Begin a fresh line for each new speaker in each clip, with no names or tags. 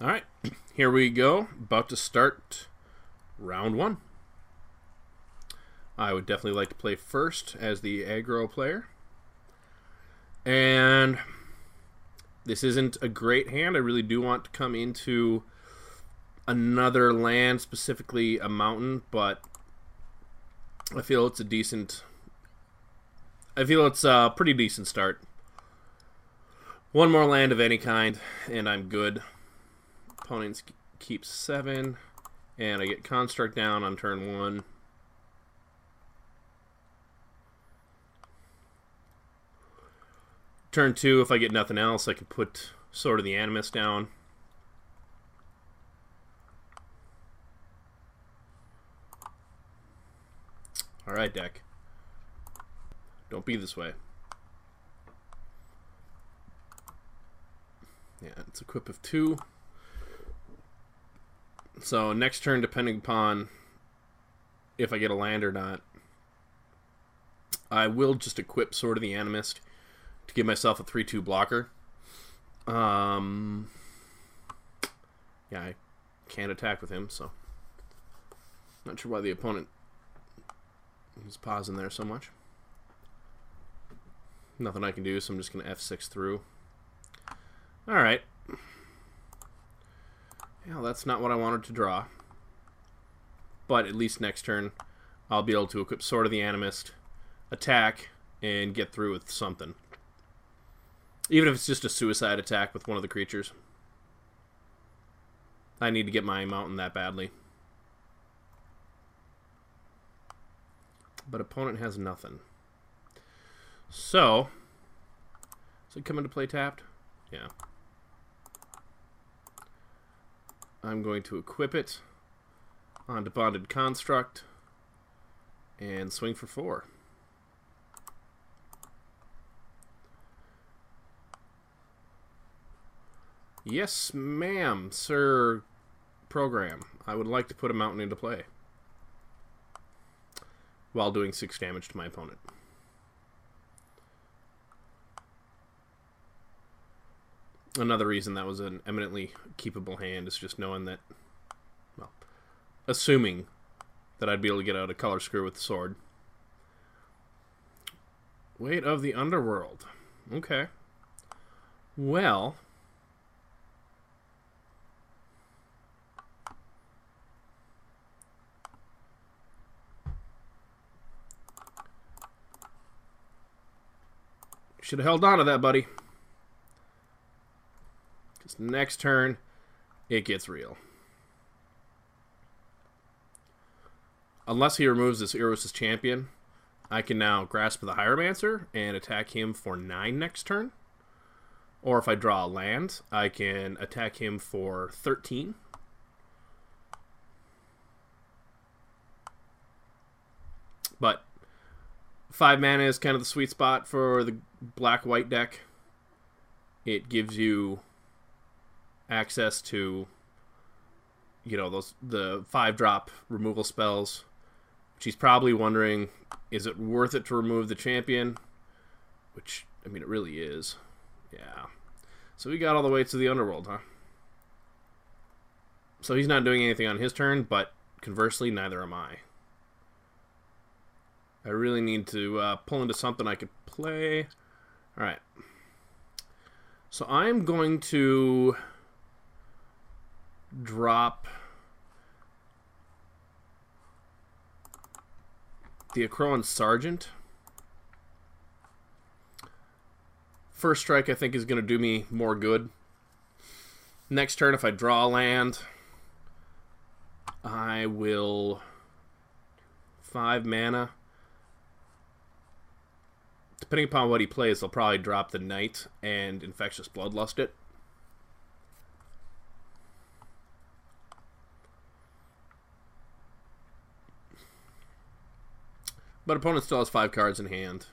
All right, here we go. About to start round one. I would definitely like to play first as the aggro player. And this isn't a great hand. I really do want to come into another land, specifically a mountain, but I feel it's a pretty decent start. One more land of any kind, and I'm good. Opponents keep 7, and I get Construct down on turn 1. Turn 2, if I get nothing else, I can put Sword of the Animist down. Alright, deck. Don't be this way. Yeah, it's equip of 2. So next turn, depending upon if I get a land or not, I will just equip Sword of the Animist to give myself a 3/2 blocker. Yeah, I can't attack with him, so not sure why the opponent is pausing there so much. Nothing I can do, so I'm just going to F6 through. Alright. Yeah, that's not what I wanted to draw. But at least next turn, I'll be able to equip Sword of the Animist, attack, and get through with something. Even if it's just a suicide attack with one of the creatures. I need to get my mountain that badly. But opponent has nothing. So, does it come into play tapped? Yeah. I'm going to equip it onto Bonded Construct and swing for 4. Yes, ma'am, sir. Program. I would like to put a mountain into play while doing 6 damage to my opponent. Another reason that was an eminently keepable hand is just knowing that, well, assuming that I'd be able to get out a color screw with the sword. Weight of the Underworld. Okay. Well, should have held on to that, buddy. Because next turn, it gets real. Unless he removes this Eros' Champion, I can now Grasp of the Hieromancer and attack him for 9 next turn. Or if I draw a land, I can attack him for 13. But 5 mana is kind of the sweet spot for the black-white deck. It gives you access to, you know, the 5-drop removal spells. She's probably wondering, is it worth it to remove the champion? Which, I mean, it really is. Yeah. So we got all the way to the Underworld, huh? So he's not doing anything on his turn, but conversely, neither am I. I really need to pull into something I could play. Alright. So I'm going to drop the Akroan Sergeant. First strike, I think, is going to do me more good. Next turn, if I draw a land, I will 5 mana. Depending upon what he plays, I'll probably drop the Knight and Infectious Bloodlust it. But opponent still has 5 cards in hand.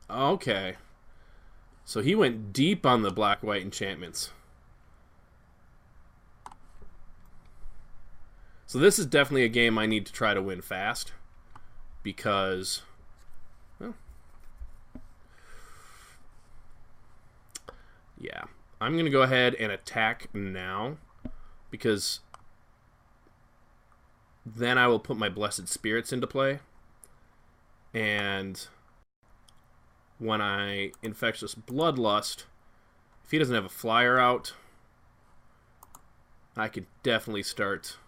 Okay. So he went deep on the black-white enchantments. So this is definitely a game I need to try to win fast. Because, well, yeah. I'm going to go ahead and attack now, because then I will put my Blessed Spirits into play. And when I Infectious Bloodlust, if he doesn't have a flyer out, I could definitely start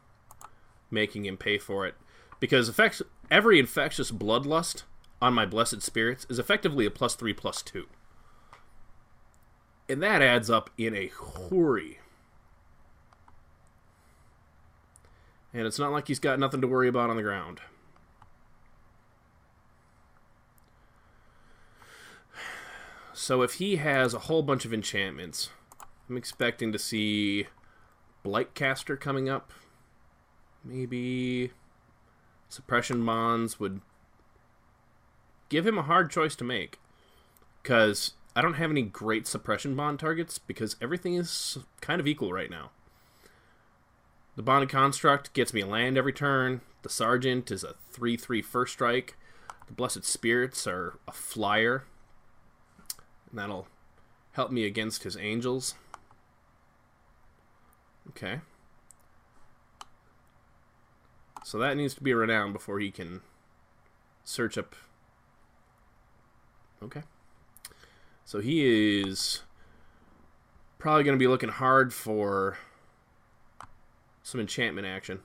making him pay for it. Because every Infectious Bloodlust on my Blessed Spirits is effectively a +3/+2. And that adds up in a hurry. And it's not like he's got nothing to worry about on the ground. So if he has a whole bunch of enchantments, I'm expecting to see Blightcaster coming up. Maybe Suppression Bonds would give him a hard choice to make. Because I don't have any great Suppression Bond targets, because everything is kind of equal right now. The Bonded Construct gets me a land every turn. The Sergeant is a 3/3 first strike. The Blessed Spirits are a flyer. And that'll help me against his angels. Okay. So that needs to be renowned before he can search up. Okay. So he is probably going to be looking hard for some enchantment action.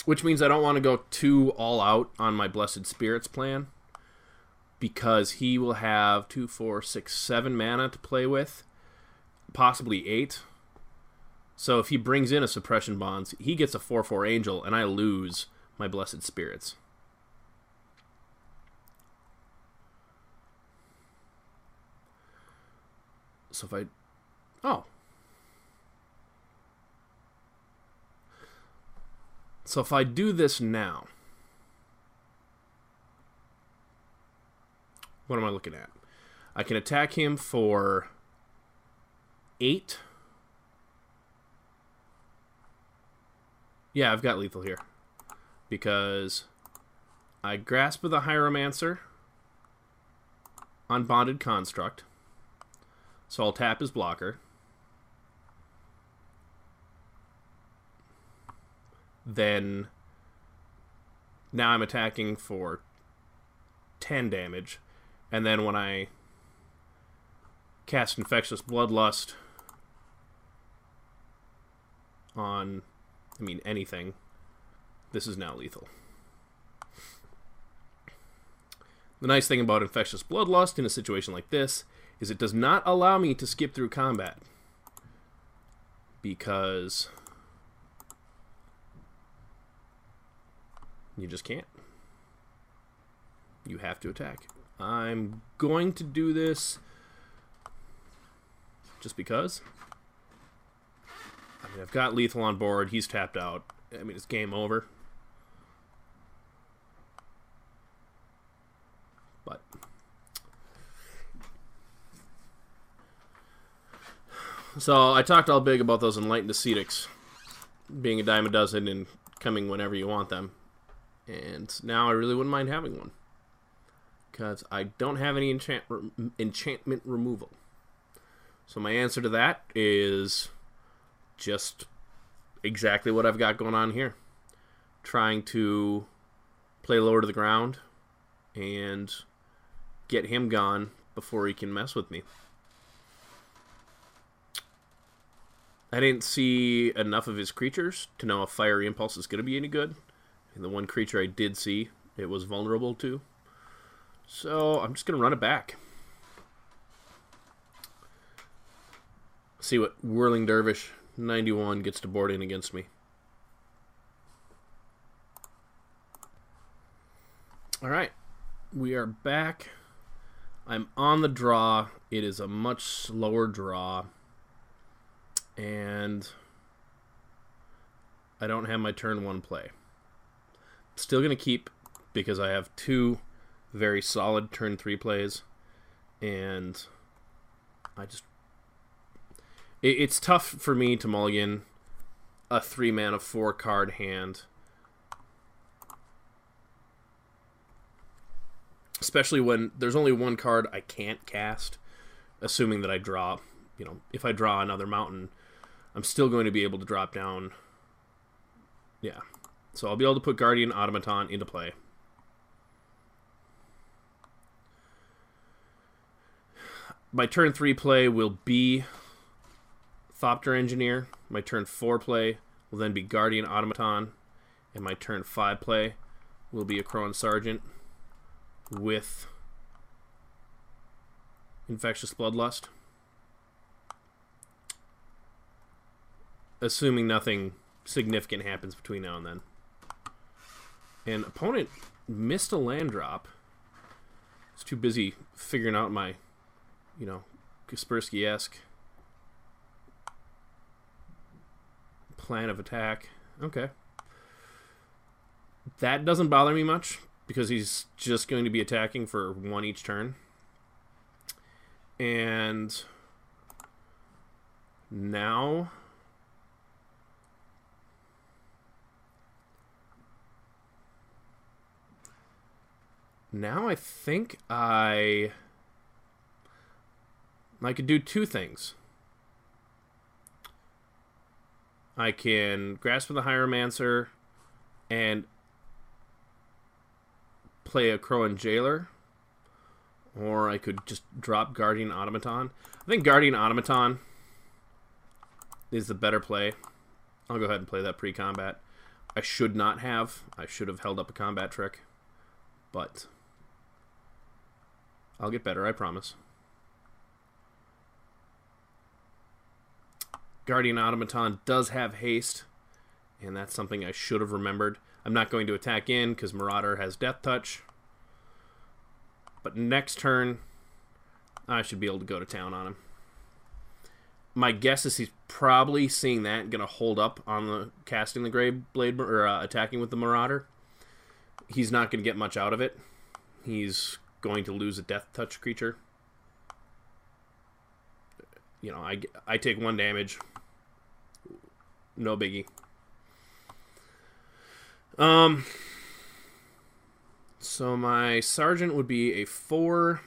Which means I don't want to go too all out on my Blessed Spirits plan, because he will have 2, 4, 6, 7 mana to play with, possibly 8. So if he brings in a Suppression Bonds, he gets a 4/4 Angel, and I lose my Blessed Spirits. So if I... Oh. So if I do this now, what am I looking at? I can attack him for 8. Yeah, I've got lethal here, because I Grasp of the Hieromancer on Bonded Construct, so I'll tap his blocker. Then now I'm attacking for 10 damage, and then when I cast Infectious Bloodlust on, anything, this is now lethal. The nice thing about Infectious Bloodlust in a situation like this is it does not allow me to skip through combat, because you just can't. You have to attack. I'm going to do this just because. I've got lethal on board. He's tapped out. It's game over. But so I talked all big about those Enlightened Ascetics being a dime a dozen and coming whenever you want them. And now I really wouldn't mind having one, because I don't have any enchantment removal. So my answer to that is just exactly what I've got going on here. Trying to play lower to the ground and get him gone before he can mess with me. I didn't see enough of his creatures to know if Fiery Impulse is going to be any good. And the one creature I did see, it was vulnerable to. So I'm just going to run it back. See what Whirling Dervish 91 gets to board in against me. Alright, we are back. I'm on the draw. It is a much slower draw. And I don't have my turn 1 play. Still going to keep, because I have 2 very solid turn 3 plays, and it's tough for me to mulligan a 3-mana 4-card hand, especially when there's only one card I can't cast, assuming that I draw, if I draw another mountain, I'm still going to be able to drop down. Yeah. So I'll be able to put Guardian Automaton into play. My turn 3 play will be Thopter Engineer. My turn 4 play will then be Guardian Automaton. And my turn 5 play will be Akroan Sergeant with Infectious Bloodlust. Assuming nothing significant happens between now and then. And opponent missed a land drop. He's too busy figuring out my, Kaspersky-esque plan of attack. Okay. That doesn't bother me much, because he's just going to be attacking for 1 each turn. And now I think I could do 2 things. I can Grasp of the Hieromancer and play a Crowan Jailer, or I could just drop Guardian Automaton. I think Guardian Automaton is the better play. I'll go ahead and play that pre-combat. I should not have. I should have held up a combat trick, but I'll get better, I promise. Guardian Automaton does have haste, and that's something I should have remembered. I'm not going to attack in because Marauder has Death Touch. But next turn, I should be able to go to town on him. My guess is he's probably seeing that, going to hold up on the casting the Grave Blade, or attacking with the Marauder. He's not going to get much out of it. He's going to lose a Death Touch creature. I take 1 damage. No biggie. So my Sergeant would be a 4.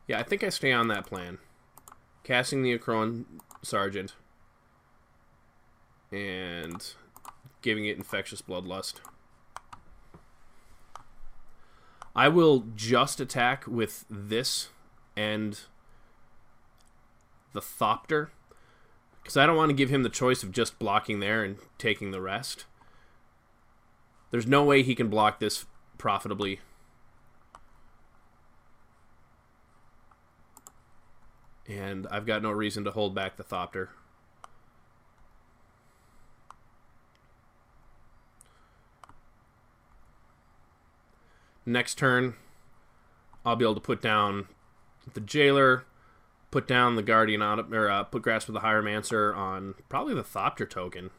Yeah, I think I stay on that plan. Casting the Akroan Sergeant and giving it Infectious Bloodlust. I will just attack with this and the Thopter, because I don't want to give him the choice of just blocking there and taking the rest. There's no way he can block this profitably. And I've got no reason to hold back the Thopter. Next turn, I'll be able to put down the Jailer, put down the Guardian, put Grasp of the Hieromancer on probably the Thopter token.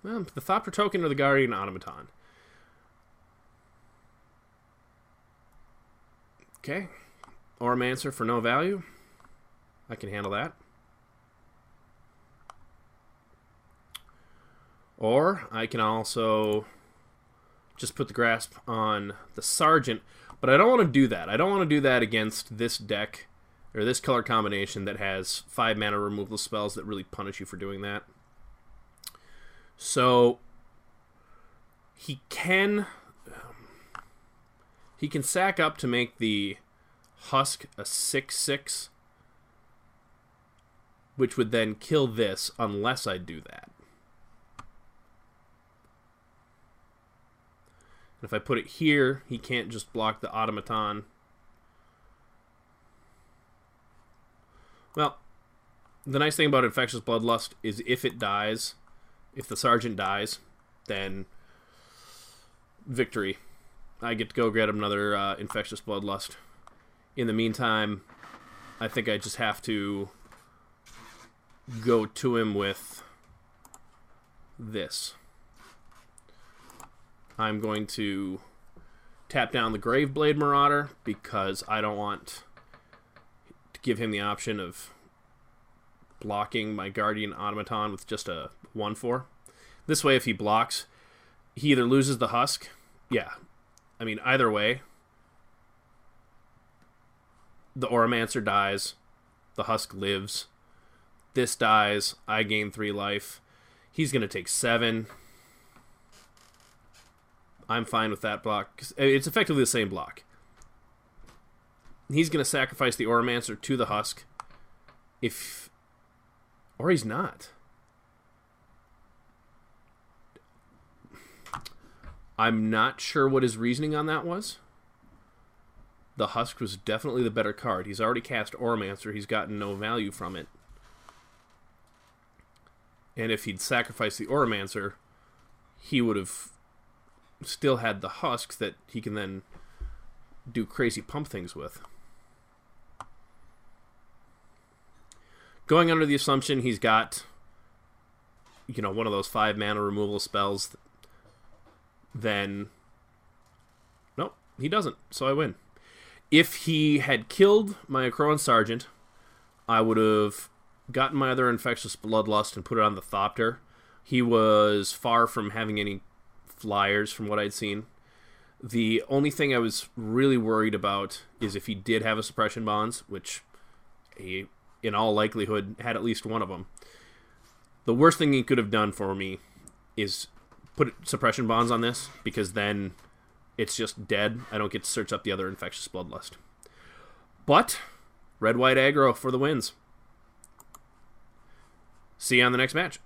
Well, the Thopter token or the Guardian Automaton. Okay. Oromancer for no value. I can handle that. Or I can also just put the Grasp on the Sergeant, but I don't want to do that. I don't want to do that against this deck, or this color combination that has 5 mana removal spells that really punish you for doing that. So he can sack up to make the Husk a 6/6, which would then kill this unless I do that. And if I put it here, he can't just block the Automaton. Well, the nice thing about Infectious Bloodlust is if it dies, if the Sergeant dies, then victory. I get to go get another Infectious Bloodlust. In the meantime, I think I just have to go to him with this. I'm going to tap down the Graveblade Marauder because I don't want to give him the option of blocking my Guardian Automaton with just a 1/4. This way, if he blocks, he either loses the Husk. Yeah. I mean, either way, the Oromancer dies. The Husk lives. This dies. I gain 3 life. He's going to take 7. I'm fine with that block. It's effectively the same block. He's going to sacrifice the Oromancer to the Husk. Or he's not. I'm not sure what his reasoning on that was. The Husk was definitely the better card. He's already cast Oromancer. He's gotten no value from it. And if he'd sacrificed the Oromancer, he would have still had the Husks that he can then do crazy pump things with. Going under the assumption he's got, one of those 5 mana removal spells, then nope, he doesn't, so I win. If he had killed my Akroan Sergeant, I would have gotten my other Infectious Bloodlust and put it on the Thopter. He was far from having any flyers from what I'd seen. The only thing I was really worried about is if he did have a Suppression Bonds, which he, in all likelihood, had at least one of them. The worst thing he could have done for me is put Suppression Bonds on this, because then it's just dead. I don't get to search up the other Infectious Bloodlust. But red-white aggro for the wins. See you on the next match.